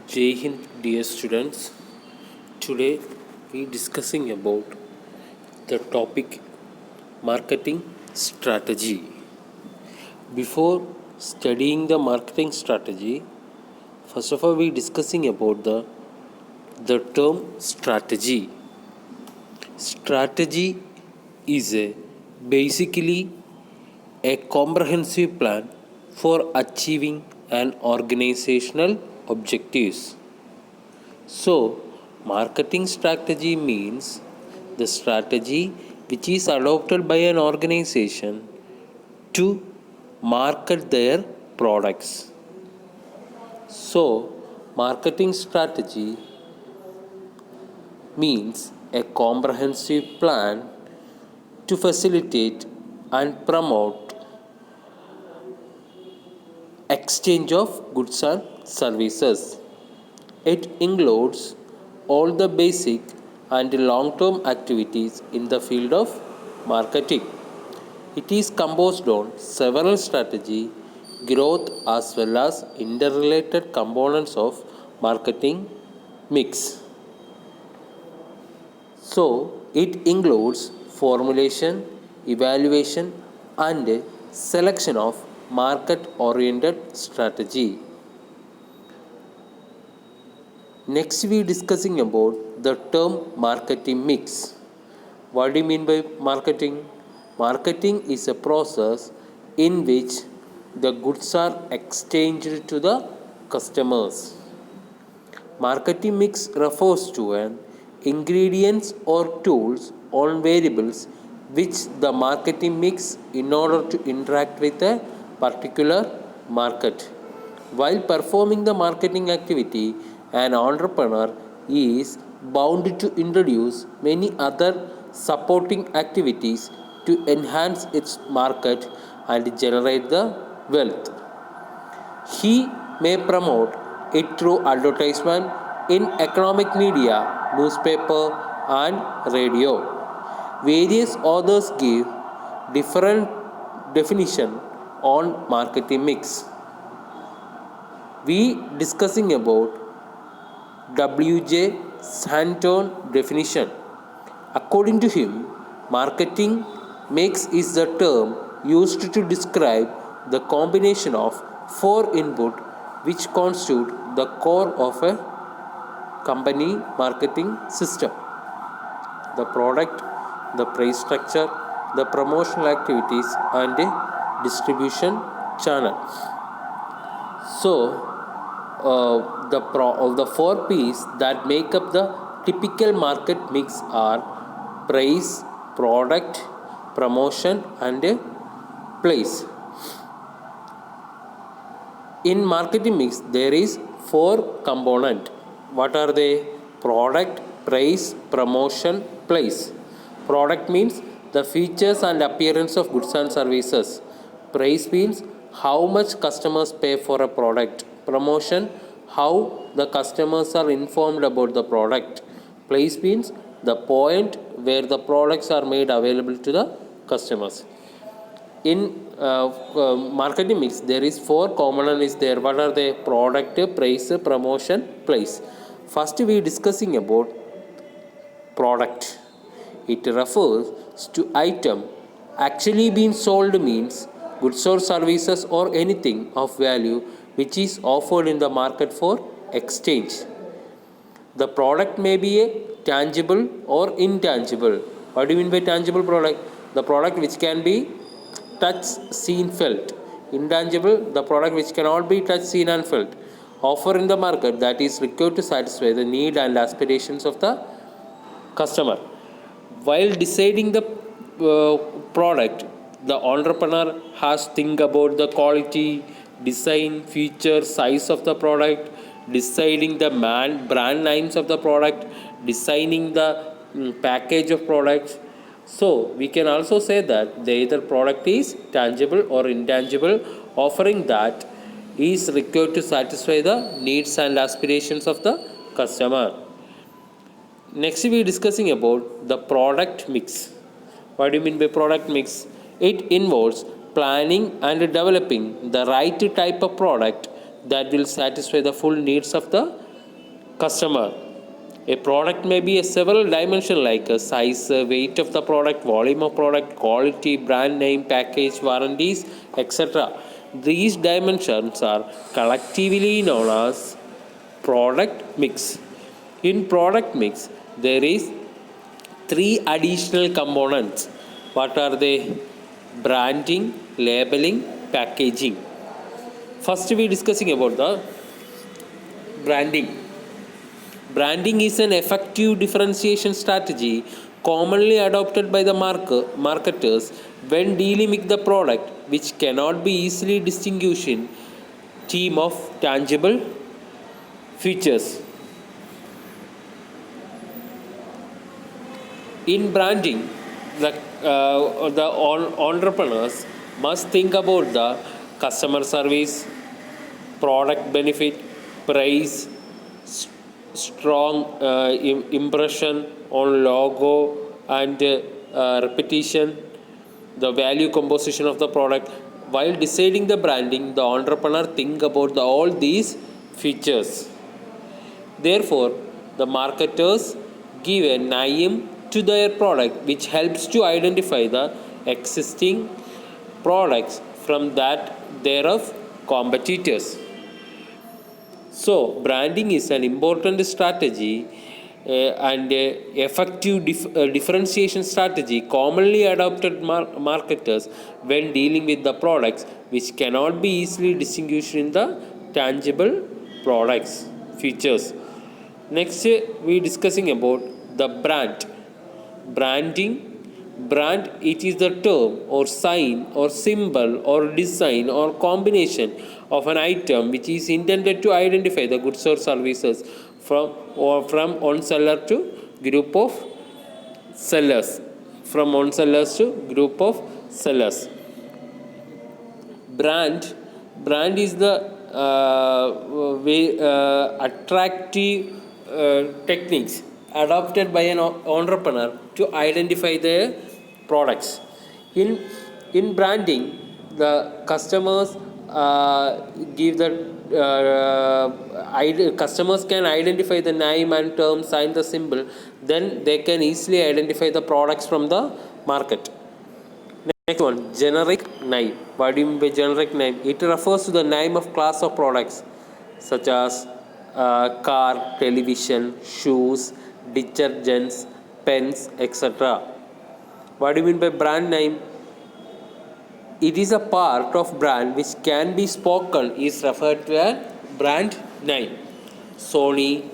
Jai Hind, dear students. Today we discussing about the topic marketing strategy. Before studying the marketing strategy, first of all we discussing about the term strategy. Strategy is basically a comprehensive plan for achieving an organizational objectives. So, marketing strategy means the strategy which is adopted by an organization to market their products. So, marketing strategy means a comprehensive plan to facilitate and promote exchange of goods and services. It includes all the basic and long term activities in the field of marketing. It is composed on several strategy, growth as well as interrelated components of marketing mix. So, it includes formulation, evaluation, and selection of market oriented strategy. Next, we discussing about the term marketing mix. What do you mean by marketing? Marketing is a process in which the goods are exchanged to the customers. Marketing mix refers to an ingredients or tools or variables which the marketing mix in order to interact with a particular market. While performing the marketing activity, an entrepreneur is bound to introduce many other supporting activities to enhance its market and generate the wealth. He may promote it through advertisement in economic media, newspaper, and radio. Various authors give different definition on marketing mix. We discussing about W.J. Santon definition. According to him, marketing mix is the term used to describe the combination of four input which constitute the core of a company marketing system: the product, the price structure, the promotional activities, and a distribution channel. So, the four P's that make up the typical market mix are price, product, promotion, and place. In marketing mix, there is four component. What are they? Product, price, promotion, place. Product means the features and appearance of goods and services. Price means how much customers pay for a product. Promotion, how the customers are informed about the product. Place means the point where the products are made available to the customers. In marketing mix, there is four components is there. What are they? Product, price, promotion, place. First, we discussing about product. It refers to item actually being sold, means goods or services or anything of value which is offered in the market for exchange. The product may be a tangible or intangible. What do you mean by tangible product? The product which can be touched, seen, felt. Intangible, the product which cannot be touched, seen, and felt. Offer in the market that is required to satisfy the need and aspirations of the customer. While deciding the product, the entrepreneur has think about the quality, design, feature, size of the product, deciding the brand names of the product, designing the package of products. So we can also say that the either product is tangible or intangible, offering that is required to satisfy the needs and aspirations of the customer. Next, we are discussing about the product mix. What do you mean by product mix? It involves planning and developing the right type of product that will satisfy the full needs of the Customer. A product may be a several dimension like a size, weight of the product, volume of product, quality, brand name, package, warranties, etc. These dimensions are collectively known as product mix. In product mix, there is three additional components. What are they? Branding, labeling, packaging. First, we are discussing about the branding. Branding is an effective differentiation strategy commonly adopted by the marketers when dealing with the product which cannot be easily distinguished in team of tangible features. In branding, the entrepreneurs must think about the customer service, product benefit, price, strong impression on logo and repetition, the value composition of the product. While deciding the branding, the entrepreneur think about all these features. Therefore, the marketers give a name to their product which helps to identify the existing products from that thereof competitors. So, branding is an important strategy and effective differentiation strategy commonly adopted marketers when dealing with the products which cannot be easily distinguished in the tangible products features. Next, we discussing about the brand. Branding. Brand, it is the term or sign or symbol or design or combination of an item which is intended to identify the goods or services from one seller to group of sellers. From one sellers to group of sellers. Brand is the attractive techniques adopted by an entrepreneur to identify their products. In branding, the customers give the customers can identify the name and term, sign the symbol, then they can easily identify the products from the market. Next one, generic name. What do you mean by generic name? It refers to the name of class of products such as car, television, shoes, detergents, pens, etc. What do you mean by brand name? It is a part of brand which can be spoken is referred to a brand name. Sony,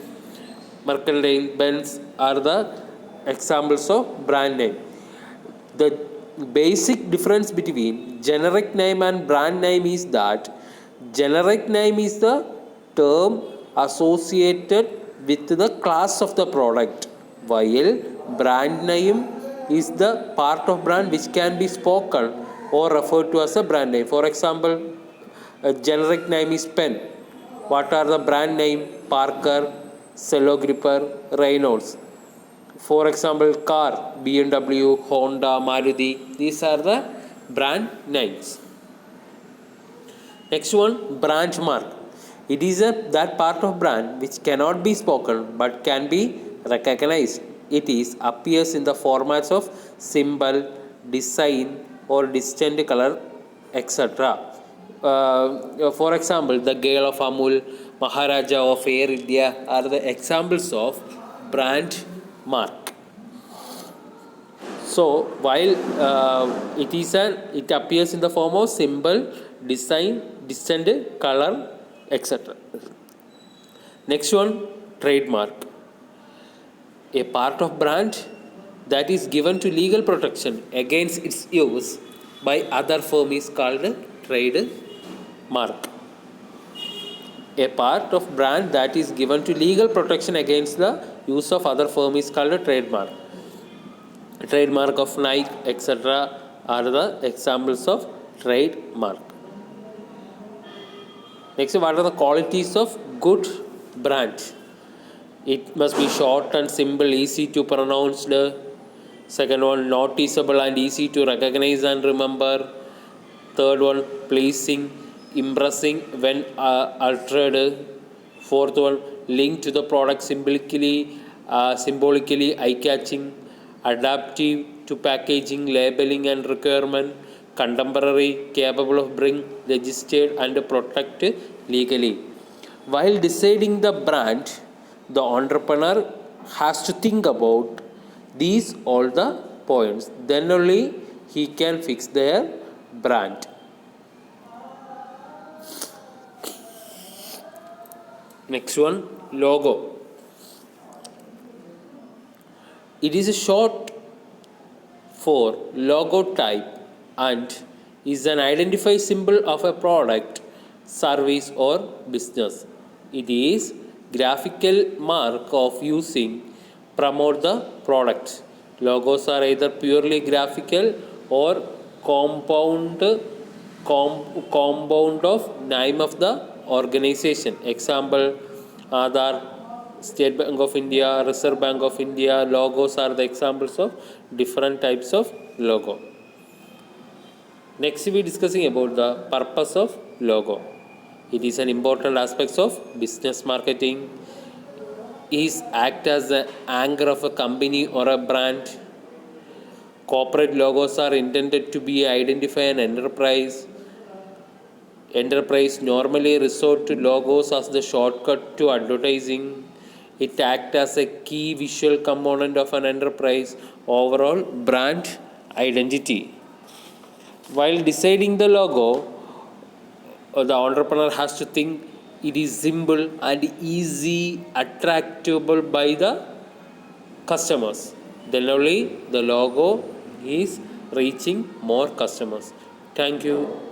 Mercantile, Benz are the examples of brand name. The basic difference between generic name and brand name is that generic name is the term associated with the class of the product, while brand name is the part of brand which can be spoken or referred to as a brand name. For example, a generic name is pen. What are the brand name? Parker, Cello Gripper, Reynolds. For example, car, BMW, Honda, Maruti. These are the brand names. Next one, branch mark. It is that part of brand which cannot be spoken but can be recognized. It appears in the formats of symbol, design or distinct color, etc. For example, the girl of Amul, Maharaja of Air India are the examples of brand mark. So while it appears in the form of symbol, design, distinct color, etc. Next one, trademark. A part of brand that is given to legal protection against its use by other firm is called trademark. A part of brand that is given to legal protection against the use of other firm is called a trademark. Trademark of Nike, etc. are the examples of trademark. Next, what are the qualities of good brand? It must be short and simple, easy to pronounce. Second one, noticeable and easy to recognize and remember. Third one, pleasing, impressing when altered. Fourth one, linked to the product symbolically eye-catching, adaptive to packaging, labeling and requirement, contemporary, capable of being registered and protected legally. While deciding the brand, the entrepreneur has to think about these all the points. Then only he can fix their brand. Next one, logo. It is a short for logotype and is an identify symbol of a product, service or business. It is graphical mark of using promote the product. Logos are either purely graphical or compound of name of the organization. Example, Aadhaar, State Bank of India, Reserve Bank of India. Logos are the examples of different types of logo. Next we are discussing about the purpose of logo. It is an important aspect of business marketing. Is act as the anchor of a company or a brand. Corporate logos are intended to be identify an enterprise. Enterprise normally resort to logos as the shortcut to advertising. It acts as a key visual component of an enterprise overall brand identity. While deciding the logo, the entrepreneur has to think it is simple and easy attractable by the customers. Then only the logo is reaching more customers. Thank you.